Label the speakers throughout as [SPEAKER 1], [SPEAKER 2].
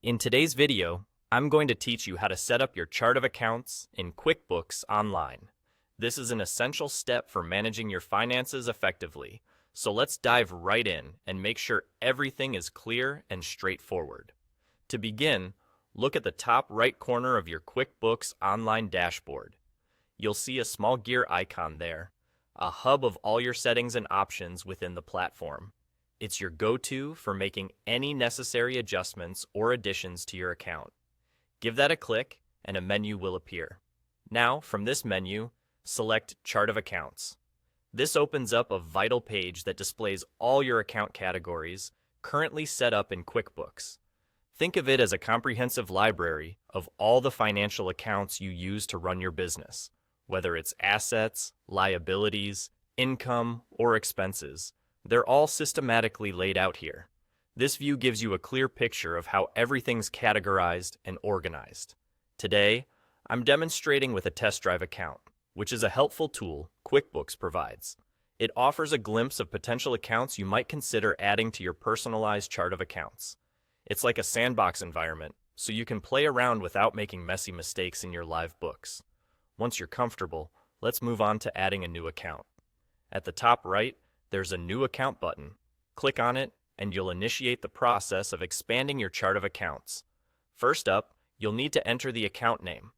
[SPEAKER 1] In today's video, I'm going to teach you how to set up your chart of accounts in QuickBooks Online. This is an essential step for managing your finances effectively, so let's dive right in and make sure everything is clear and straightforward. To begin, look at the top right corner of your QuickBooks Online dashboard. You'll see a small gear icon there, a hub of all your settings and options within the platform. It's your go-to for making any necessary adjustments or additions to your account. Give that a click and a menu will appear. Now, from this menu, select Chart of Accounts. This opens up a vital page that displays all your account categories currently set up in QuickBooks. Think of it as a comprehensive library of all the financial accounts you use to run your business, whether it's assets, liabilities, income, or expenses. They're all systematically laid out here. This view gives you a clear picture of how everything's categorized and organized. Today, I'm demonstrating with a test drive account, which is a helpful tool QuickBooks provides. It offers a glimpse of potential accounts you might consider adding to your personalized chart of accounts. It's like a sandbox environment, so you can play around without making messy mistakes in your live books. Once you're comfortable, let's move on to adding a new account. At the top right, there's a New Account button. Click on it, and you'll initiate the process of expanding your chart of accounts. First up, you'll need to enter the account name.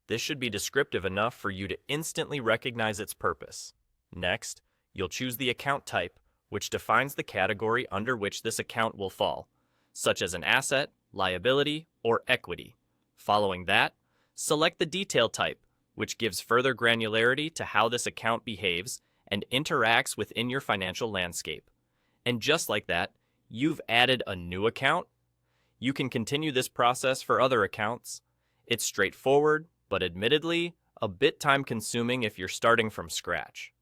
[SPEAKER 1] This should be descriptive enough for you to instantly recognize its purpose. Next, you'll choose the account type, which defines the category under which this account will fall, such as an asset, liability, or equity. Following that, select the detail type, which gives further granularity to how this account behaves and interacts within your financial landscape. And just like that, you've added a new account. You can continue this process for other accounts. It's straightforward, but admittedly, a bit time-consuming if you're starting from scratch.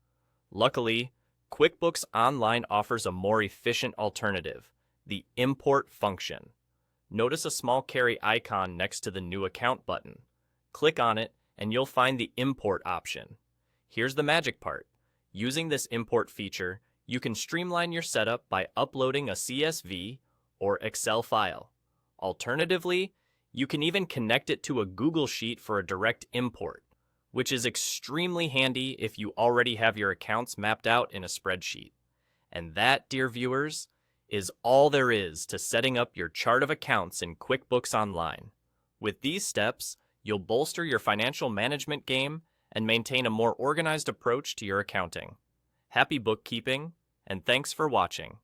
[SPEAKER 1] Luckily, QuickBooks Online offers a more efficient alternative, the Import function. Notice a small carry icon next to the New Account button. Click on it, and you'll find the Import option. Here's the magic part. Using this import feature, you can streamline your setup by uploading a CSV or Excel file. Alternatively, you can even connect it to a Google Sheet for a direct import, which is extremely handy if you already have your accounts mapped out in a spreadsheet. And that, dear viewers, is all there is to setting up your chart of accounts in QuickBooks Online. With these steps, you'll bolster your financial management game and maintain a more organized approach to your accounting. Happy bookkeeping, and thanks for watching.